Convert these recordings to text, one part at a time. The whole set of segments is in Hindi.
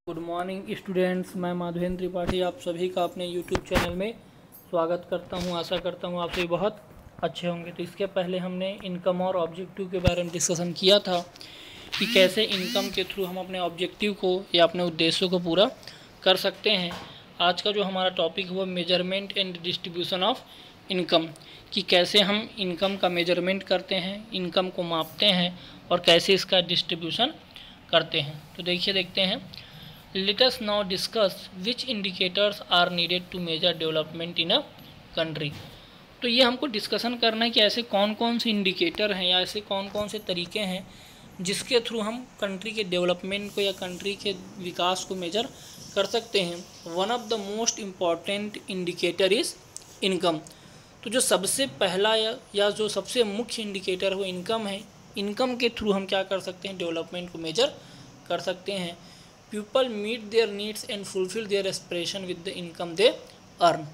गुड मॉर्निंग स्टूडेंट्स, मैं माधवेंद्र त्रिपाठी आप सभी का अपने यूट्यूब चैनल में स्वागत करता हूं। आशा करता हूं आप सभी बहुत अच्छे होंगे। तो इसके पहले हमने इनकम और ऑब्जेक्टिव के बारे में डिस्कशन किया था कि कैसे इनकम के थ्रू हम अपने ऑब्जेक्टिव को या अपने उद्देश्यों को पूरा कर सकते हैं। आज का जो हमारा टॉपिक है वो measurement and distribution of income, कि कैसे हम इनकम का मेजरमेंट करते हैं, इनकम को मापते हैं और कैसे इसका डिस्ट्रीब्यूशन करते हैं। तो देखते हैं। Let us now discuss which indicators are needed to measure development in a country। तो ये हमको डिस्कशन करना है कि ऐसे कौन कौन से इंडिकेटर हैं या ऐसे कौन कौन से तरीके हैं जिसके थ्रू हम कंट्री के डेवलपमेंट को या कंट्री के विकास को मेजर कर सकते हैं। One of the most important indicator is income. तो जो सबसे पहला या जो सबसे मुख्य इंडिकेटर है वो इनकम है। इनकम के थ्रू हम क्या कर सकते हैं, डेवलपमेंट को मेजर कर सकते हैं। People meet their needs and fulfil their aspiration with the income they earn.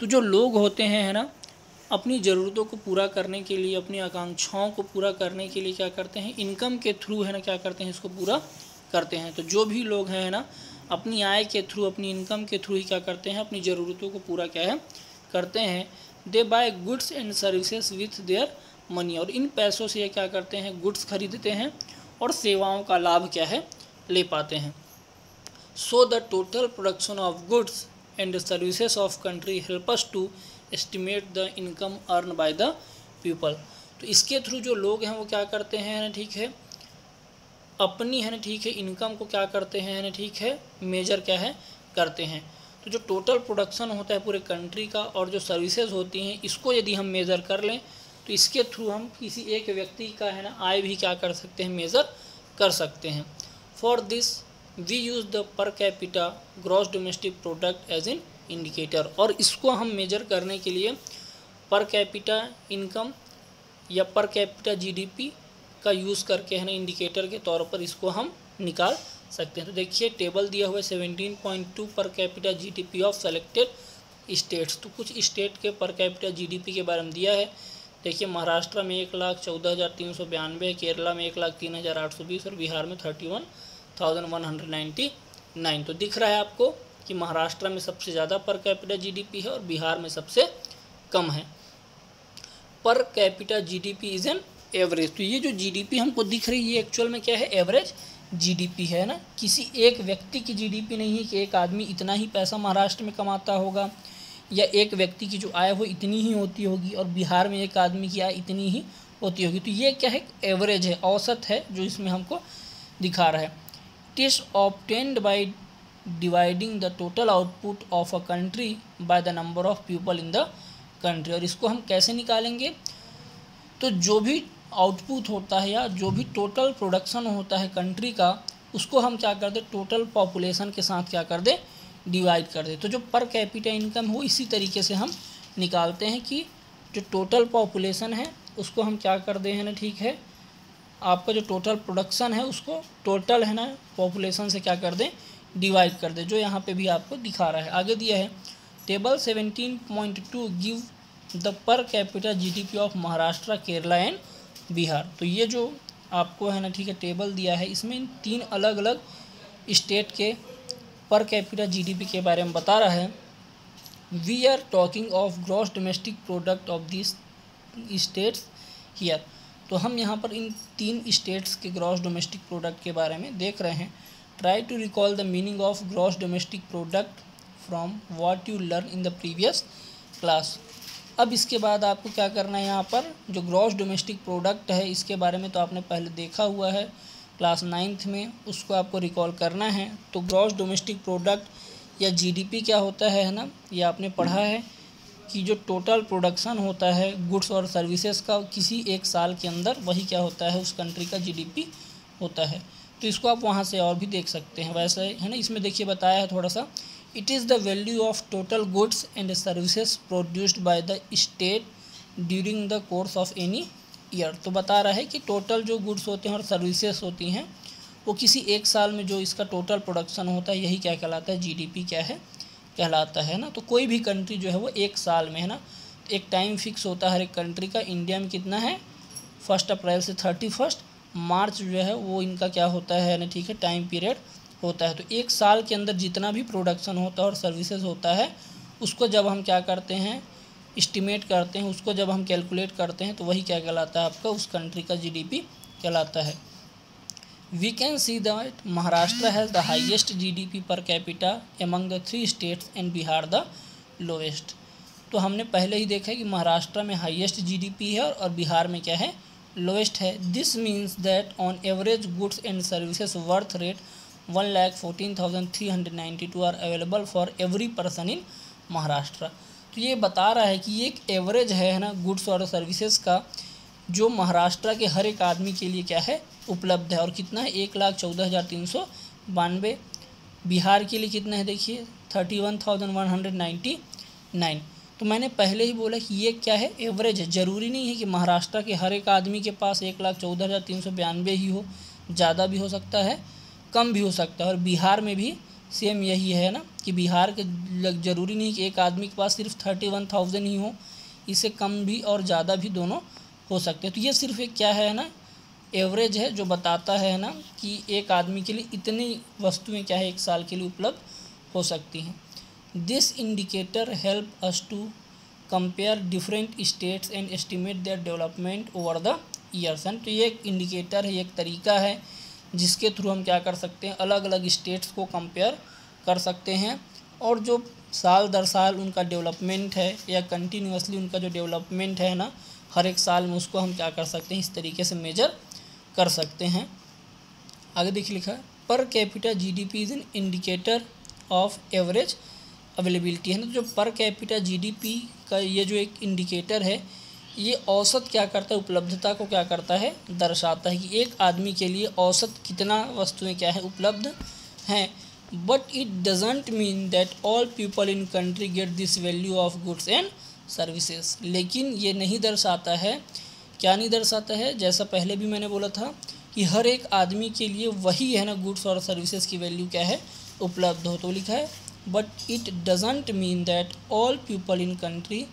तो जो लोग होते हैं है ना, अपनी ज़रूरतों को पूरा करने के लिए, अपनी आकांक्षाओं को पूरा करने के लिए क्या करते हैं, इनकम के थ्रू है ना क्या करते हैं, इसको पूरा करते हैं। तो जो भी लोग हैं ना, अपनी आय के थ्रू, अपनी इनकम के थ्रू ही क्या करते हैं, अपनी ज़रूरतों को पूरा क्या है करते हैं। They buy goods and services with their money. और इन पैसों से ये क्या करते हैं, गुड्स खरीदते हैं और सेवाओं का लाभ क्या है ले पाते हैं। So the total production of goods and services of country help us to estimate the income earned by the people। तो इसके थ्रू जो लोग हैं वो क्या करते हैं ना, ठीक है, अपनी है ना, ठीक है, इनकम को क्या करते हैं ना, ठीक है, मेजर क्या है करते हैं। तो जो टोटल प्रोडक्शन होता है पूरे कंट्री का और जो सर्विसेज होती हैं, इसको यदि हम मेज़र कर लें तो इसके थ्रू हम किसी एक व्यक्ति का है ना आय भी क्या कर सकते हैं, मेज़र कर सकते हैं। For this we use the per capita gross domestic product as an indicator. और इसको हम मेजर करने के लिए पर कैपिटा इनकम या पर कैपिटा जीडीपी का यूज़ करके है ना इंडिकेटर के तौर पर इसको हम निकाल सकते हैं। तो देखिए टेबल दिया हुआ है 17.2 per capita GDP of selected states. तो कुछ स्टेट के पर कैपिटा जीडीपी के बारे में दिया है। देखिए महाराष्ट्र में 1,14,392, केरला में 1,03,820 और बिहार में 31,199। तो दिख रहा है आपको कि महाराष्ट्र में सबसे ज़्यादा पर कैपिटा जीडीपी है और बिहार में सबसे कम है। Per capita GDP is an average. तो ये जो जीडीपी हमको दिख रही है ये एक्चुअल में क्या है, एवरेज जीडीपी है ना। किसी एक व्यक्ति की जीडीपी नहीं है कि एक आदमी इतना ही पैसा महाराष्ट्र में कमाता होगा या एक व्यक्ति की जो आय वो इतनी ही होती होगी और बिहार में एक आदमी की आय इतनी ही होती होगी। तो ये क्या है, एवरेज है, औसत है जो इसमें हमको दिखा रहा है। It is obtained by dividing the total output of a country by the number of people in the country। और इसको हम कैसे निकालेंगे, तो जो भी आउटपुट होता है या जो भी टोटल प्रोडक्शन होता है कंट्री का, उसको हम क्या कर दें, टोटल पॉपुलेशन के साथ क्या कर दें, डिवाइड कर दें। तो जो पर कैपिटा इनकम हो इसी तरीके से हम निकालते हैं कि जो टोटल पॉपुलेशन है उसको हम क्या कर दें है ना, ठीक है, आपका जो टोटल प्रोडक्शन है उसको टोटल है ना पॉपुलेशन से क्या कर दें, डिवाइड कर दें, जो यहाँ पे भी आपको दिखा रहा है। आगे दिया है table 17.2 give the per capita GDP of Maharashtra, Kerala and Bihar. तो ये जो आपको है ना, ठीक है, टेबल दिया है, इसमें इन 3 अलग अलग स्टेट के पर कैपिटा जीडीपी के बारे में बता रहा है। We are talking of gross domestic product of this states here. तो हम यहाँ पर इन 3 स्टेट्स के ग्रॉस डोमेस्टिक प्रोडक्ट के बारे में देख रहे हैं। Try to recall the meaning of gross domestic product from what you learn in the previous class. अब इसके बाद आपको क्या करना है, यहाँ पर जो ग्रॉस डोमेस्टिक प्रोडक्ट है इसके बारे में तो आपने पहले देखा हुआ है क्लास 9th में, उसको आपको रिकॉल करना है। तो ग्रॉस डोमेस्टिक प्रोडक्ट या जीडीपी क्या होता है ना, ये आपने पढ़ा है कि जो टोटल प्रोडक्शन होता है गुड्स और सर्विसेज का किसी एक साल के अंदर, वही क्या होता है, उस कंट्री का जीडीपी होता है। तो इसको आप वहाँ से और भी देख सकते हैं, वैसे है ना। इसमें देखिए बताया है थोड़ा सा, it is the value of total goods and services produced by the state during the course of any year. तो बता रहा है कि टोटल जो गुड्स होते हैं और सर्विसेज होती हैं वो किसी एक साल में जो इसका टोटल प्रोडक्शन होता है यही क्या कहलाता है, जीडीपी क्या है कहलाता है ना। तो कोई भी कंट्री जो है वो एक साल में है ना, एक टाइम फिक्स होता है हर एक कंट्री का। इंडिया में कितना है, 1 अप्रैल से 31 मार्च जो है वो इनका क्या होता है ना, ठीक है, टाइम पीरियड होता है। तो एक साल के अंदर जितना भी प्रोडक्शन होता है और सर्विसेज होता है उसको जब हम क्या करते हैं, एस्टिमेट करते हैं, उसको जब हम कैलकुलेट करते हैं तो वही क्या कहलाता है, आपका उस कंट्री का जीडीपी कहलाता है। We can see that Maharashtra has the highest GDP per capita among the 3 states and Bihar the lowest. तो हमने पहले ही देखा है कि महाराष्ट्र में हाईएस्ट जीडीपी है और बिहार में क्या है, लोएस्ट है। This means that on average goods and services worth rate 1,14,392 are available for every person in Maharashtra. तो ये बता रहा है कि ये एक एवरेज है ना गुड्स और सर्विसेज का, जो महाराष्ट्र के हर एक आदमी के लिए क्या है, उपलब्ध है। और कितना है, 1,14,392। बिहार के लिए कितना है, देखिए 31,199। तो मैंने पहले ही बोला कि ये क्या है, एवरेज है। ज़रूरी नहीं है कि महाराष्ट्र के हर एक आदमी के पास 1,14,392 ही हो, ज़्यादा भी हो सकता है, कम भी हो सकता है। और बिहार में भी सेम यही है ना कि बिहार के ज़रूरी नहीं कि एक आदमी के पास सिर्फ 31,000 ही हो, इससे कम भी और ज़्यादा भी दोनों हो सकते हैं। तो ये सिर्फ एक क्या है ना, एवरेज है, जो बताता है ना कि एक आदमी के लिए इतनी वस्तुएं क्या है एक साल के लिए उपलब्ध हो सकती हैं। This indicator help us to compare different states and estimate their development over the years. तो ये एक इंडिकेटर है, एक तरीका है जिसके थ्रू हम क्या कर सकते हैं, अलग अलग स्टेट्स को कंपेयर कर सकते हैं और जो साल दर साल उनका डेवलपमेंट है या कंटिन्यूसली उनका जो डेवलपमेंट है ना हर एक साल में, उसको हम क्या कर सकते हैं, इस तरीके से मेजर कर सकते हैं। आगे देखिए लिखा है, per capita GDP is an indicator of average availability है ना। तो जो पर कैपिटा जीडीपी का ये जो एक इंडिकेटर है, ये औसत क्या करता है, उपलब्धता को क्या करता है, दर्शाता है कि एक आदमी के लिए औसत कितना वस्तुएं क्या है उपलब्ध हैं। But it doesn't mean that all people in country get this value of goods and services. लेकिन ये नहीं दर्शाता है, क्या नहीं दर्शाता है, जैसा पहले भी मैंने बोला था कि हर एक आदमी के लिए वही है ना गुड्स और सर्विसेज की वैल्यू क्या है, उपलब्ध हो। तो लिखा है but it doesn't mean that all people in country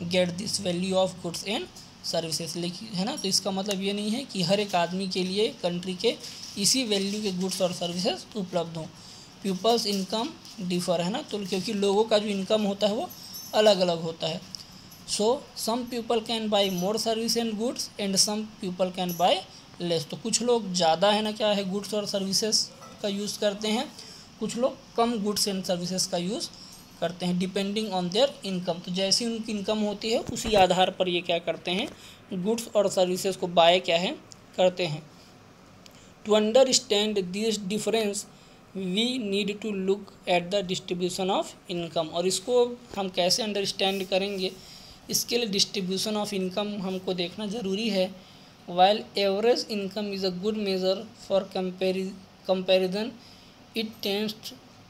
get this value of goods and services, लेकिन है ना। तो इसका मतलब ये नहीं है कि हर एक आदमी के लिए कंट्री के इसी वैल्यू के गुड्स और सर्विसेज उपलब्ध हों। पीपल्स इनकम डिफर है ना, तो क्योंकि लोगों का जो इनकम होता है वो अलग अलग होता है। So some people can buy more service and goods and some people can buy less. तो कुछ लोग ज़्यादा है ना क्या है गुड्स और सर्विसेज का यूज़ करते हैं, कुछ लोग कम गुड्स एंड सर्विसेज का यूज़ करते हैं, डिपेंडिंग ऑन देयर इनकम। तो जैसी उनकी इनकम होती है उसी आधार पर ये क्या करते हैं, गुड्स और सर्विसेज को बाय क्या है, करते हैं। To understand this difference we need to look at the distribution of income. और इसको हम कैसे अंडरस्टैंड करेंगे, इसके लिए डिस्ट्रीब्यूशन ऑफ इनकम हमको देखना ज़रूरी है। While average income is a good measure for comparison, it tends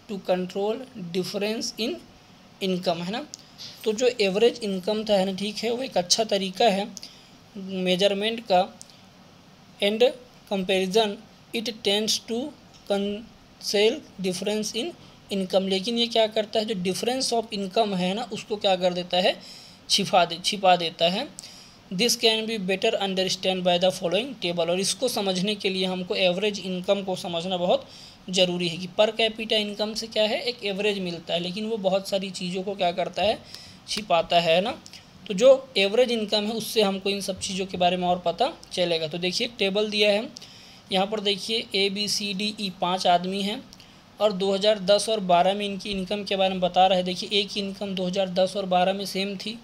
to control difference in income है ना। तो जो एवरेज इनकम था है ना, ठीक है, वो एक अच्छा तरीका है मेजरमेंट का। And comparison it tends to conceal difference in income, लेकिन ये क्या करता है, जो डिफरेंस ऑफ इनकम है ना उसको क्या कर देता है, छिपा देता है। This can be better understand by the following table. और इसको समझने के लिए हमको एवरेज इनकम को समझना बहुत ज़रूरी है कि पर कैपिटा इनकम से क्या है, एक एवरेज मिलता है, लेकिन वो बहुत सारी चीज़ों को क्या करता है, छिपाता है ना। तो जो एवरेज इनकम है उससे हमको इन सब चीज़ों के बारे में और पता चलेगा। तो देखिए टेबल दिया है यहाँ पर, देखिए ABCDE 5 आदमी हैं और 2010 और 12 में इनकी इनकम के बारे में बता रहा है। देखिए ए की इनकम 2010 और 12 में सेम थी,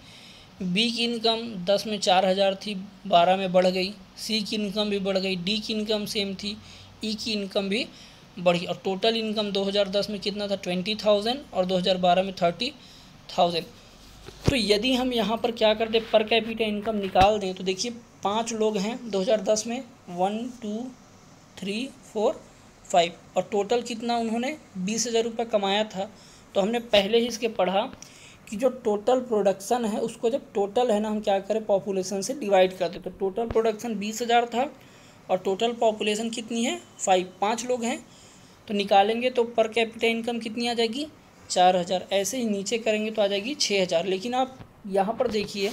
बी की इनकम 10 में 4,000 थी, 12 में बढ़ गई, सी की इनकम भी बढ़ गई, डी की इनकम सेम थी, ई की इनकम भी बढ़ी। और टोटल इनकम 2010 में कितना था, 20,000 और 2012 में 30,000। तो यदि हम यहाँ पर क्या कर दें, पर कैपिटा इनकम निकाल दें, तो देखिए 5 लोग हैं 2010 में, 1 2 3 4 5, और टोटल कितना उन्होंने 20,000 रुपये कमाया था। तो हमने पहले ही इसके पढ़ा कि जो टोटल प्रोडक्शन है उसको जब टोटल है ना हम क्या करें, पॉपुलेशन से डिवाइड कर दें। तो टोटल प्रोडक्शन 20,000 था और टोटल पॉपुलेशन कितनी है, 5 लोग हैं। तो निकालेंगे तो पर कैपिटा इनकम कितनी आ जाएगी, 4,000। ऐसे ही नीचे करेंगे तो आ जाएगी 6,000। लेकिन आप यहाँ पर देखिए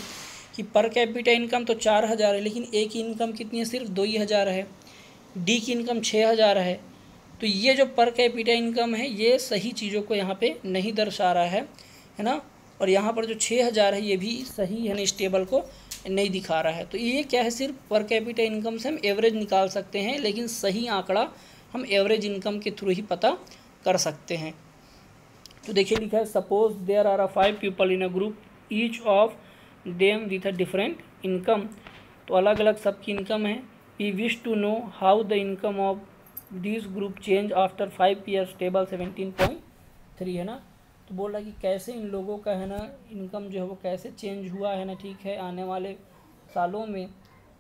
कि पर कैपिटा इनकम तो 4,000 है, लेकिन ए की इनकम कितनी है, सिर्फ 2,000 है, डी की इनकम 6,000 है, तो ये जो पर कैपिटा इनकम है ये सही चीज़ों को यहाँ पे नहीं दर्शा रहा है ना। और यहाँ पर जो 6000 है ये भी सही है ना, इस टेबल को नहीं दिखा रहा है। तो ये क्या है, सिर्फ पर कैपिटा इनकम से हम एवरेज निकाल सकते हैं, लेकिन सही आंकड़ा हम एवरेज इनकम के थ्रू ही पता कर सकते हैं। तो देखिए लिखा है, suppose there are 5 people in a group, each of them with a different income. तो अलग अलग सबकी इनकम है। We wish to know how the income of this group change after 5 years, table 17.3 है ना। तो बोल रहा है कि कैसे इन लोगों का है ना इनकम जो है वो कैसे चेंज हुआ है ना, ठीक है, आने वाले सालों में।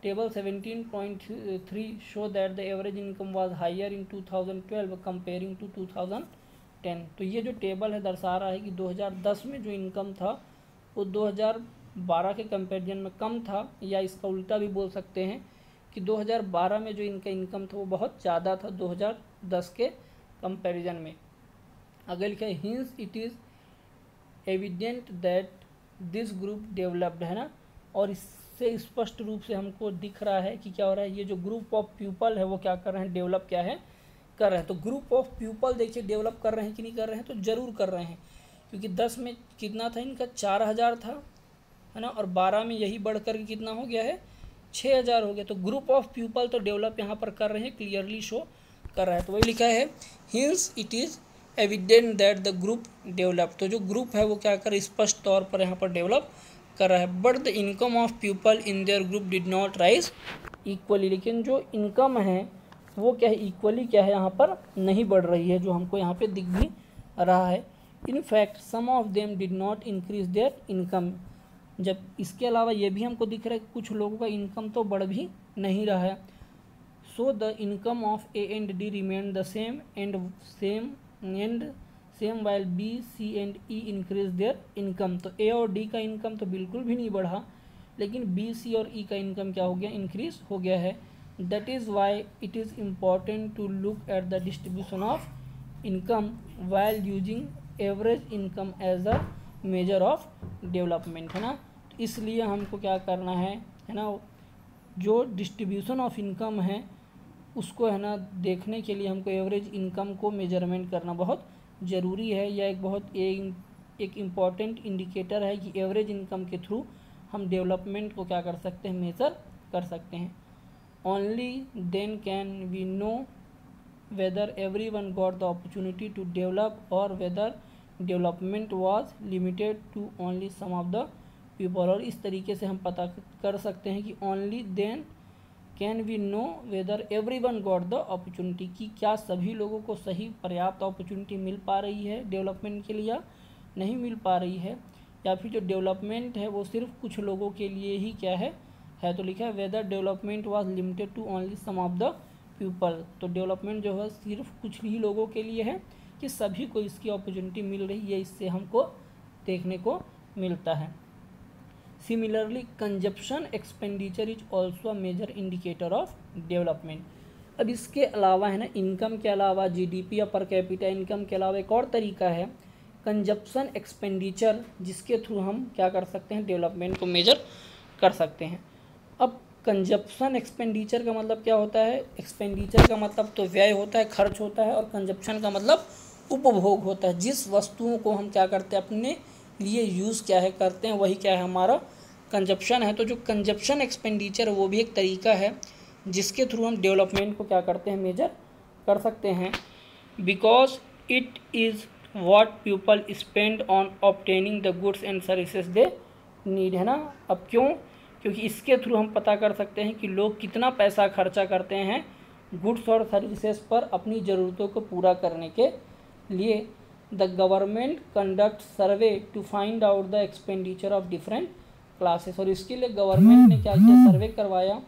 Table 17.3 show that the average income was higher in 2012 comparing to 2010। तो ये जो टेबल है दर्शा रहा है कि 2010 में जो इनकम था वो 2012 के कंपेरिजन में कम था, या इसका उल्टा भी बोल सकते हैं कि 2012 में जो इनका इनकम था वो बहुत ज़्यादा था 2010 के कंपैरिजन में। अगर लिखा है, hints it is evident that this group developed, है ना। और इससे स्पष्ट रूप से हमको दिख रहा है कि क्या हो रहा है, ये जो ग्रुप ऑफ पीपल है वो क्या कर रहे हैं, डेवलप क्या है कर रहे हैं। तो ग्रुप ऑफ पीपल देखिए डेवलप कर रहे हैं कि नहीं कर रहे हैं, तो ज़रूर कर रहे हैं, क्योंकि 10 में कितना था इनका 4000 था, है ना, और 12 में यही बढ़ कर के कितना हो गया है 6000 हो गया। तो ग्रुप ऑफ पीपल तो डेवलप यहाँ पर कर रहे हैं, क्लियरली शो कर रहा है। तो वही लिखा है, hints it is evident that the group develop. तो जो ग्रुप है वो क्या कर स्पष्ट तौर पर यहाँ पर डेवलप कर रहा है। But the income of people in their group did not rise equally. लेकिन जो इनकम है वो क्या है, इक्वली क्या है यहाँ पर नहीं बढ़ रही है, जो हमको यहाँ पे दिख भी रहा है। In fact some of them did not increase their income. जब इसके अलावा ये भी हमको दिख रहा है कि कुछ लोगों का इनकम तो बढ़ भी नहीं रहा है। So the income of A and D remain the same same while B C and E increase their income. तो ए और डी का इनकम तो बिल्कुल भी नहीं बढ़ा, लेकिन बी सी और ई का इनकम क्या हो गया, इंक्रीज हो गया है। That is why it is important to look at the distribution of income while using average income as a measure of development, है ना। तो इसलिए हमको क्या करना है ना, जो डिस्ट्रीब्यूशन ऑफ इनकम है उसको है ना देखने के लिए हमको एवरेज इनकम को मेजरमेंट करना बहुत ज़रूरी है। यह एक बहुत एक इम्पॉर्टेंट इंडिकेटर है कि एवरेज इनकम के थ्रू हम डेवलपमेंट को क्या कर सकते हैं, मेज़र कर सकते हैं। Only then can we know whether everyone got the opportunity to develop और whether development was limited to only some of the people. और इस तरीके से हम पता कर सकते हैं कि only then can we know whether everyone got the opportunity, कि क्या सभी लोगों को सही पर्याप्त अपॉर्चुनिटी मिल पा रही है डेवलपमेंट के लिए या नहीं मिल पा रही है, या फिर जो डेवलपमेंट है वो सिर्फ कुछ लोगों के लिए ही क्या है। तो लिखा है whether development was limited to only some of the people. तो डेवलपमेंट जो है सिर्फ कुछ ही लोगों के लिए है कि सभी को इसकी अपॉर्चुनिटी मिल रही है, इससे हमको देखने को मिलता है। Similarly consumption expenditure is also a major indicator of development. अब इसके अलावा है ना, इनकम के अलावा जीडीपी या पर कैपिटा इनकम के अलावा एक और तरीका है कंजप्शन एक्सपेंडिचर, जिसके थ्रू हम क्या कर सकते हैं, डेवलपमेंट को मेजर कर सकते हैं। अब कंजप्शन एक्सपेंडिचर का मतलब क्या होता है, एक्सपेंडिचर का मतलब तो व्यय होता है, खर्च होता है, और कंजप्शन का मतलब उपभोग होता है। जिस वस्तुओं को हम क्या करते हैं अपने लिए यूज़ क्या है करते हैं, वही क्या है हमारा कंजप्शन है। तो जो कंजप्शन एक्सपेंडिचर है वो भी एक तरीका है जिसके थ्रू हम डेवलपमेंट को क्या करते हैं, मेजर कर सकते हैं। Because it is what people spend on obtaining the goods and services they need, है ना। अब क्यों, क्योंकि इसके थ्रू हम पता कर सकते हैं कि लोग कितना पैसा खर्चा करते हैं गुड्स और सर्विसेज पर अपनी ज़रूरतों को पूरा करने के लिए। The government conduct survey to find out the expenditure of different classes. और इसके लिए गवर्नमेंट ने क्या किया, सर्वे करवाया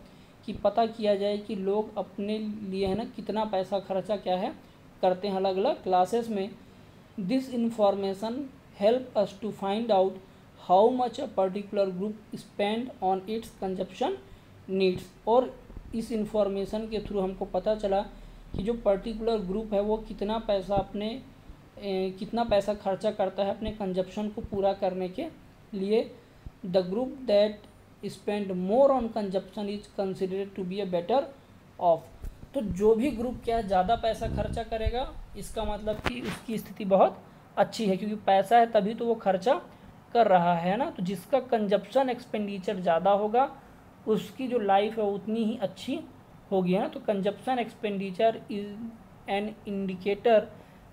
कि पता किया जाए कि लोग अपने लिए है ना कितना पैसा खर्चा क्या है करते हैं अलग अलग क्लासेस में। This information help us to find out how much a particular group spend on its consumption needs. और इस इंफॉर्मेशन के थ्रू हमको पता चला कि जो पर्टिकुलर ग्रुप है वो कितना पैसा खर्चा करता है अपने कंजप्शन को पूरा करने के लिए। The group that spend more on consumption is considered to be a better off. तो जो भी ग्रुप क्या है ज़्यादा पैसा खर्चा करेगा, इसका मतलब कि उसकी स्थिति बहुत अच्छी है, क्योंकि पैसा है तभी तो वो खर्चा कर रहा है ना। तो जिसका कंजप्शन एक्सपेंडिचर ज़्यादा होगा उसकी जो लाइफ है उतनी ही अच्छी होगी, है ना। तो consumption expenditure is an indicator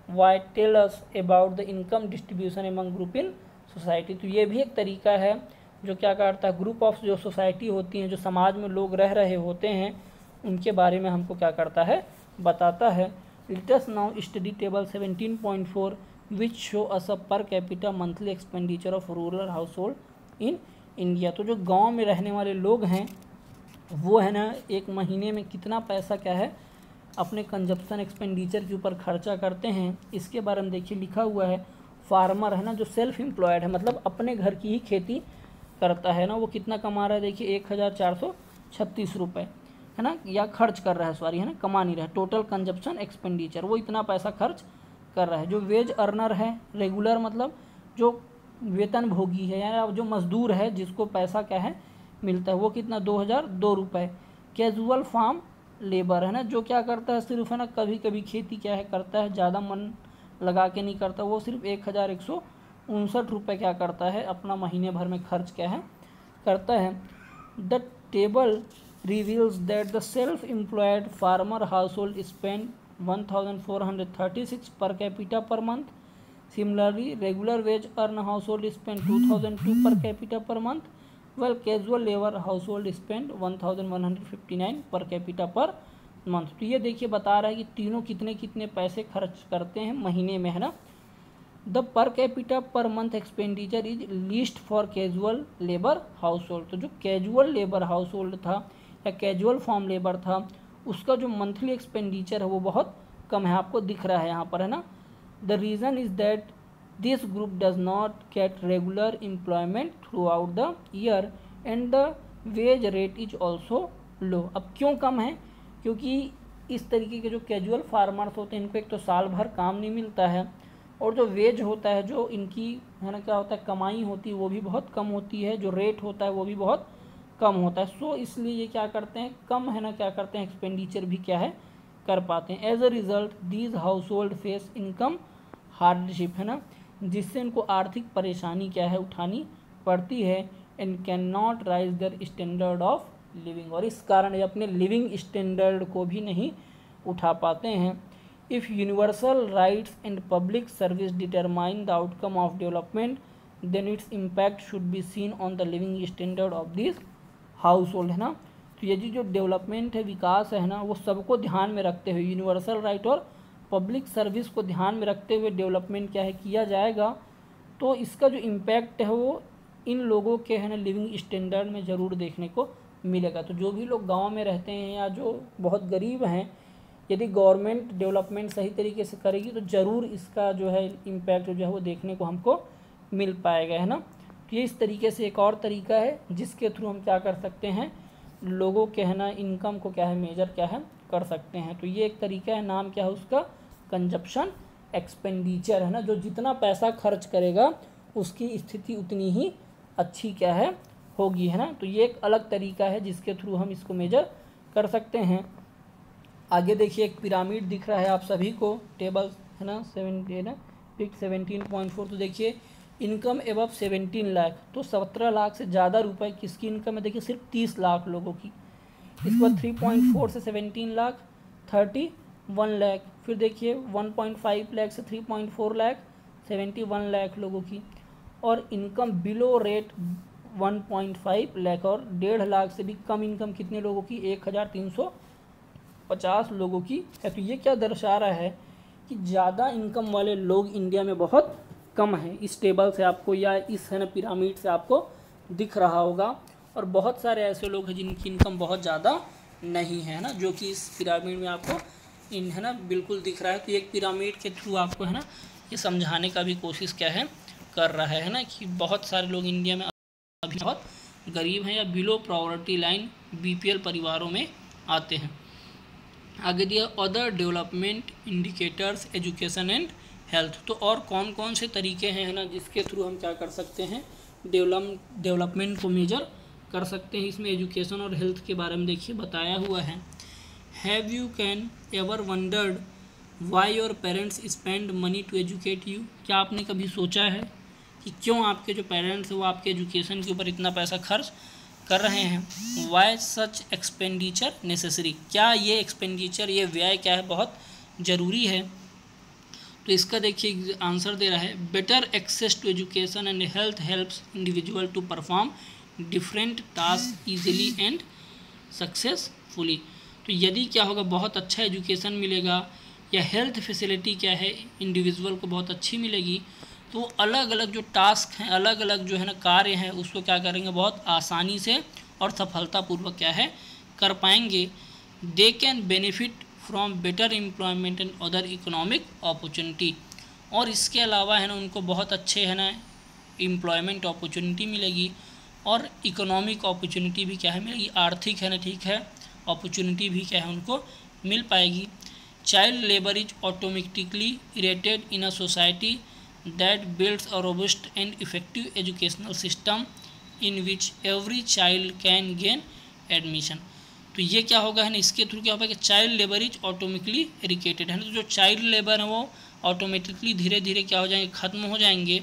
why tell us about the income distribution among group in society. तो ये भी एक तरीका है जो क्या करता है, ग्रुप ऑफ जो सोसाइटी होती हैं, जो समाज में लोग रह रहे होते हैं, उनके बारे में हमको क्या करता है, बताता है। Let us now study table 17.4 which show us a per capita monthly expenditure of rural house hold in India. तो जो गांव में रहने वाले लोग हैं वो है ना एक महीने में कितना पैसा क्या है अपने कंजप्शन एक्सपेंडिचर के ऊपर खर्चा करते हैं, इसके बारे में देखिए लिखा हुआ है। फार्मर है ना जो सेल्फ एम्प्लॉयड है, मतलब अपने घर की ही खेती करता है ना, वो कितना कमा रहा है, देखिए 1436 रुपये, है ना, या खर्च कर रहा है, सॉरी, है ना, कमा नहीं रहा है। टोटल कंजप्शन एक्सपेंडिचर वो इतना पैसा खर्च कर रहा है। जो वेज अर्नर है, रेगुलर मतलब जो वेतन भोगी है या जो मजदूर है जिसको पैसा क्या है मिलता है, वो कितना 2002 रुपये। कैजुअल फार्म लेबर है ना जो क्या करता है, सिर्फ है ना कभी कभी खेती क्या है करता है, ज़्यादा मन लगा के नहीं करता, वो सिर्फ 1159 रुपये क्या करता है अपना महीने भर में खर्च क्या है करता है। The table reveals that the self-employed farmer household spend 1436 per capita per month. Similarly, regular wage earner household spend 2002 per capita per month, while casual labor household spend 1159 per capita per month. तो ये देखिए बता रहा है कि तीनों कितने कितने पैसे खर्च करते हैं महीने में, है ना। The per capita per month expenditure is least for casual labour house hold. तो जो कैजुअल लेबर हाउस होल्ड था या कैजुअल फार्म लेबर था उसका जो मंथली एक्सपेंडिचर है वो बहुत कम है, आपको दिख रहा है यहाँ पर, है ना। The reason is that this group does not gate regular employment through out the year and the wage rate is also low. अब क्यों कम है, क्योंकि इस तरीके के जो कैजुअल फार्मर्स होते हैं इनको एक तो साल भर काम नहीं मिलता है, और जो वेज होता है जो इनकी है ना क्या होता है कमाई होती है वो भी बहुत कम होती है, जो रेट होता है वो भी बहुत कम होता है। सो इसलिए ये क्या करते हैं, कम है ना क्या करते हैं एक्सपेंडिचर भी क्या है कर पाते हैं। As a result these household face income hardship, है ना, जिससे इनको आर्थिक परेशानी क्या है उठानी पड़ती है, and can not rise their standard of living, और इस कारण ये अपने लिविंग स्टैंडर्ड को भी नहीं उठा पाते हैं। If universal rights and public service determine the outcome of development then its impact should be seen on the living standard of this household, है ना। तो ये जो डेवलपमेंट है, विकास है ना, वो सबको ध्यान में रखते हुए, यूनिवर्सल राइट और पब्लिक सर्विस को ध्यान में रखते हुए डेवलपमेंट क्या है किया जाएगा, तो इसका जो इम्पैक्ट है वो इन लोगों के है ना लिविंग स्टैंडर्ड में ज़रूर देखने को मिलेगा। तो जो भी लोग गाँव में रहते हैं या जो बहुत गरीब हैं, यदि गवर्नमेंट डेवलपमेंट सही तरीके से करेगी तो ज़रूर इसका जो है इम्पैक्ट जो है वो देखने को हमको मिल पाएगा, है ना। ये इस तरीके से एक और तरीका है जिसके थ्रू हम क्या कर सकते हैं, लोगों के है ना इनकम को क्या है मेजर क्या है कर सकते हैं। तो ये एक तरीका है, नाम क्या है उसका, कंजप्शन एक्सपेंडिचर, है ना। जो जितना पैसा खर्च करेगा उसकी स्थिति उतनी ही अच्छी क्या है होगी, है ना। तो ये एक अलग तरीका है जिसके थ्रू हम इसको मेजर कर सकते हैं। आगे देखिए एक पिरामिड दिख रहा है आप सभी को, टेबल है ना 17.4। तो देखिए इनकम एबव 17 लाख, तो 17 लाख से ज़्यादा रुपए किसकी इनकम है, देखिए सिर्फ 30 लाख लोगों की। इस पर 3.4 से 17 लाख 31 लाख, फिर देखिए 1.5 लाख से 3.4 लाख 71 लाख लोगों की, और इनकम बिलो रेट 1.5 लाख, और 1.5 लाख से भी कम इनकम कितने लोगों की, 1350 लोगों की है। तो ये क्या दर्शा रहा है कि ज़्यादा इनकम वाले लोग इंडिया में बहुत कम है। इस टेबल से आपको या इस है ना पिरामिड से आपको दिख रहा होगा, और बहुत सारे ऐसे लोग हैं जिनकी इनकम बहुत ज़्यादा नहीं है ना, जो कि इस पिरामिड में आपको इन है ना बिल्कुल दिख रहा है। तो एक पिरामिड के थ्रू आपको है ना ये समझाने का भी कोशिश क्या है कर रहा है ना कि बहुत सारे लोग इंडिया में अभी बहुत गरीब हैं या बिलो पॉवर्टी लाइन BPL परिवारों में आते हैं। आगे दिया other development indicators education and health. तो और कौन कौन से तरीके हैं है ना जिसके थ्रू हम क्या कर सकते हैं डेवलपमेंट को मेजर कर सकते हैं। इसमें एजुकेशन और हेल्थ के बारे में देखिए बताया हुआ है। Have you can ever wondered why your parents spend money to educate you? क्या आपने कभी सोचा है कि क्यों आपके जो पेरेंट्स हैं वो आपके एजुकेशन के ऊपर इतना पैसा खर्च कर रहे हैं? वाई सच एक्सपेंडिचर नेसेसरी? क्या ये एक्सपेंडिचर, ये व्यय क्या है, बहुत ज़रूरी है? तो इसका देखिए आंसर दे रहा है, better access to education and health helps individual to perform different task easily and successfully. तो यदि क्या होगा, बहुत अच्छा एजुकेशन मिलेगा या हेल्थ फैसिलिटी क्या है इंडिविजुअल को बहुत अच्छी मिलेगी, तो अलग अलग जो टास्क हैं, अलग अलग जो है ना कार्य हैं, उसको क्या करेंगे, बहुत आसानी से और सफलतापूर्वक क्या है कर पाएंगे। They can benefit from better employment and other economic opportunity. और इसके अलावा है ना उनको बहुत अच्छे है ना एम्प्लॉयमेंट अपॉर्चुनिटी मिलेगी और इकोनॉमिक अपॉर्चुनिटी भी क्या है मिलेगी, आर्थिक है ना ठीक है अपॉर्चुनिटी भी क्या है उनको मिल पाएगी। Child labour is automatically eradicated in a society that builds a robust and effective educational system in which every child can gain admission. तो ये क्या होगा है ना, इसके थ्रू क्या होगा कि चाइल्ड लेबर इज ऑटोमेटिकली इरिकेटेड है ना, तो जो चाइल्ड लेबर है वो ऑटोमेटिकली धीरे धीरे क्या हो जाएंगे, खत्म हो जाएंगे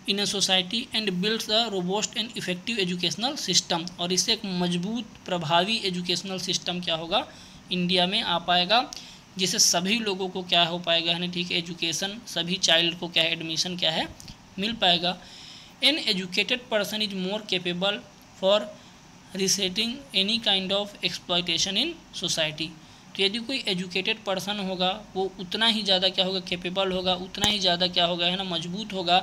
in a society and builds a robust and effective educational system. और इससे एक मजबूत प्रभावी एजुकेशनल सिस्टम क्या होगा इंडिया में आ पाएगा, जिससे सभी लोगों को क्या हो पाएगा है ना ठीक है एजुकेशन, सभी चाइल्ड को क्या है एडमिशन क्या है मिल पाएगा। An educated person is more capable for resetting any kind of exploitation in society. तो यदि कोई एजुकेटेड पर्सन होगा वो उतना ही ज़्यादा क्या होगा केपेबल होगा, उतना ही ज़्यादा क्या होगा है ना मजबूत होगा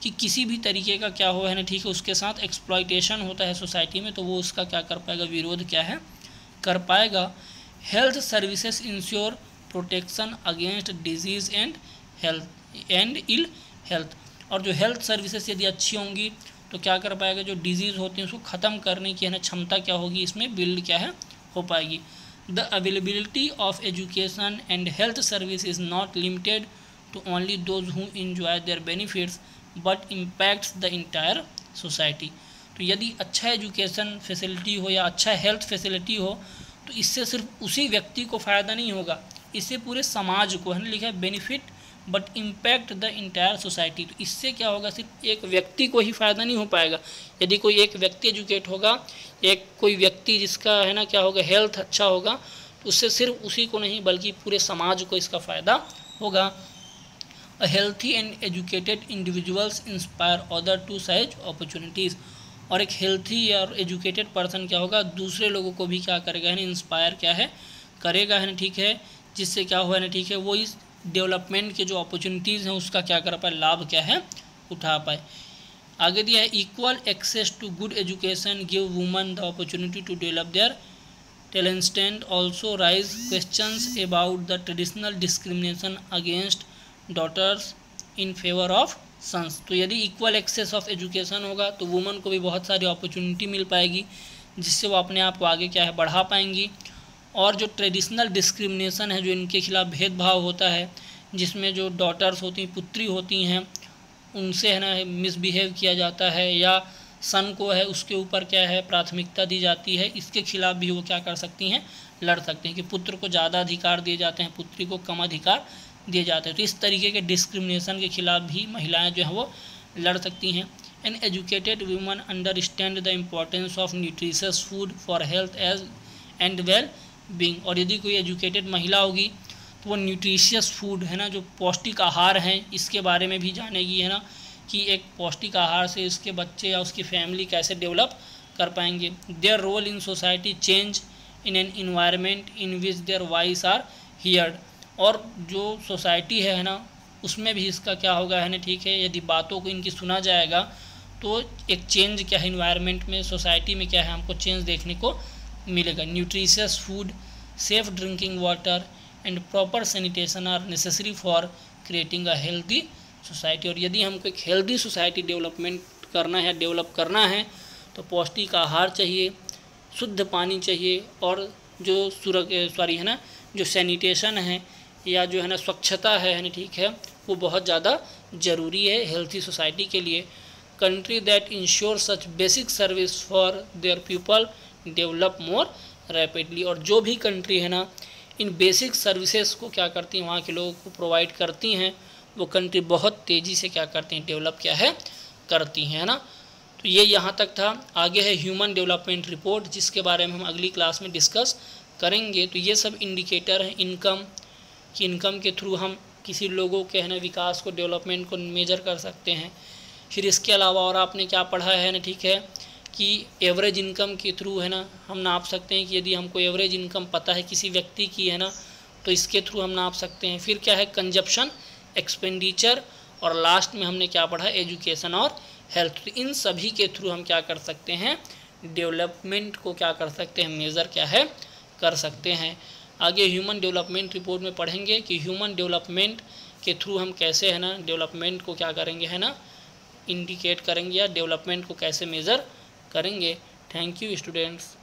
कि किसी भी तरीके का क्या हो है ना ठीक है उसके साथ एक्सप्लॉयटेशन होता है सोसाइटी में तो वो उसका क्या कर पाएगा, विरोध क्या है कर पाएगा। Health services ensure protection against disease and health and ill health. और जो हेल्थ सर्विसेज यदि अच्छी होंगी तो क्या कर पाएगा, जो डिजीज़ होती हैं उसको ख़त्म करने की है ना क्षमता क्या होगी इसमें बिल्ड क्या है हो पाएगी। The availability of education and health service is not limited to only those who enjoy their benefits but impacts the entire society. तो यदि अच्छा एजुकेशन फैसिलिटी हो या अच्छा हेल्थ फैसिलिटी हो तो इससे सिर्फ उसी व्यक्ति को फ़ायदा नहीं होगा, इससे पूरे समाज को है ना लिखा है benefit but impact the entire society. तो इससे क्या होगा, सिर्फ एक व्यक्ति को ही फ़ायदा नहीं हो पाएगा। यदि कोई एक व्यक्ति एजुकेट होगा, एक कोई व्यक्ति जिसका है ना क्या होगा हेल्थ अच्छा होगा तो उससे सिर्फ उसी को नहीं बल्कि पूरे समाज को इसका फ़ायदा होगा। A healthy and educated individuals inspire other to seize opportunities. और एक हेल्थी और एजुकेटेड पर्सन क्या होगा दूसरे लोगों को भी क्या करेगा है ना इंस्पायर क्या है करेगा है ना ठीक है, जिससे क्या हुआ है ना ठीक है वो इस डेवलपमेंट के जो अपॉर्चुनिटीज़ हैं उसका क्या कर पाए, लाभ क्या है उठा पाए। आगे दिया है equal access to good education give woman the opportunity to develop their talent and also raise questions about the traditional discrimination against daughters in favour of sons. तो यदि इक्वल एक्सेस ऑफ एजुकेशन होगा तो वुमन को भी बहुत सारी अपॉर्चुनिटी मिल पाएगी जिससे वो अपने आप को आगे क्या है बढ़ा पाएंगी। और जो ट्रेडिशनल डिस्क्रिमिनेशन है, जो इनके खिलाफ भेदभाव होता है, जिसमें जो डॉटर्स होती हैं पुत्री होती हैं उनसे है ना मिसबिहेव किया जाता है या सन को है उसके ऊपर क्या है प्राथमिकता दी जाती है, इसके खिलाफ भी वो क्या कर सकती हैं लड़ सकते हैं कि पुत्र को ज़्यादा अधिकार दिए जाते हैं पुत्री को कम अधिकार दिए जाते हैं। तो इस तरीके के डिस्क्रिमिनेशन के खिलाफ भी महिलाएं जो हैं वो लड़ सकती हैं। An educated woman understand the importance of nutritious food for health as and well being. और यदि कोई एजुकेटेड महिला होगी तो वो न्यूट्रिशियस फूड है ना जो पौष्टिक आहार हैं इसके बारे में भी जानेगी है ना कि एक पौष्टिक आहार से इसके बच्चे या उसकी फैमिली कैसे डेवलप कर पाएंगे। Their role in society change in an environment in which their voice are heard. और जो सोसाइटी है ना उसमें भी इसका क्या होगा है ना ठीक है, यदि बातों को इनकी सुना जाएगा तो एक चेंज क्या है इन्वायरमेंट में सोसाइटी में क्या है हमको चेंज देखने को मिलेगा। Nutritious food, safe drinking water and proper sanitation are necessary for creating a healthy society. और यदि हमको एक हेल्दी सोसाइटी डेवलपमेंट करना है डेवलप करना है तो पौष्टिक आहार चाहिए, शुद्ध पानी चाहिए और जो सॉरी है ना जो सैनिटेशन है या जो है ना स्वच्छता है ना ठीक है वो बहुत ज़्यादा ज़रूरी है हेल्थी सोसाइटी के लिए। Country that ensure such basic service for their people develop more rapidly. और जो भी कंट्री है ना इन बेसिक सर्विसेज को क्या करती हैं, वहाँ के लोगों को प्रोवाइड करती हैं, वो कंट्री बहुत तेज़ी से क्या करती हैं, डेवलप क्या है करती हैं, है ना। तो ये यहाँ तक था। आगे है ह्यूमन डेवलपमेंट रिपोर्ट, जिसके बारे में हम अगली क्लास में डिस्कस करेंगे। तो ये सब इंडिकेटर हैं इनकम कि इनकम के थ्रू हम किसी लोगों के है ना विकास को, डेवलपमेंट को मेजर कर सकते हैं। फिर इसके अलावा और आपने क्या पढ़ा है ना, ठीक है, कि एवरेज इनकम के थ्रू है ना हम नाप सकते हैं कि यदि हमको एवरेज इनकम पता है किसी व्यक्ति की है ना, तो इसके थ्रू हम नाप सकते हैं। फिर क्या है, कंजप्शन, एक्सपेंडिचर, और लास्ट में हमने क्या पढ़ा, एजुकेशन और हेल्थ। तो इन सभी के थ्रू हम क्या कर सकते हैं, डेवलपमेंट को क्या कर सकते हैं, मेज़र क्या है कर सकते हैं। आगे ह्यूमन डेवलपमेंट रिपोर्ट में पढ़ेंगे कि ह्यूमन डेवलपमेंट के थ्रू हम कैसे है ना डेवलपमेंट को क्या करेंगे, है ना इंडिकेट करेंगे, या डेवलपमेंट को कैसे मेज़र करेंगे। Thank you students.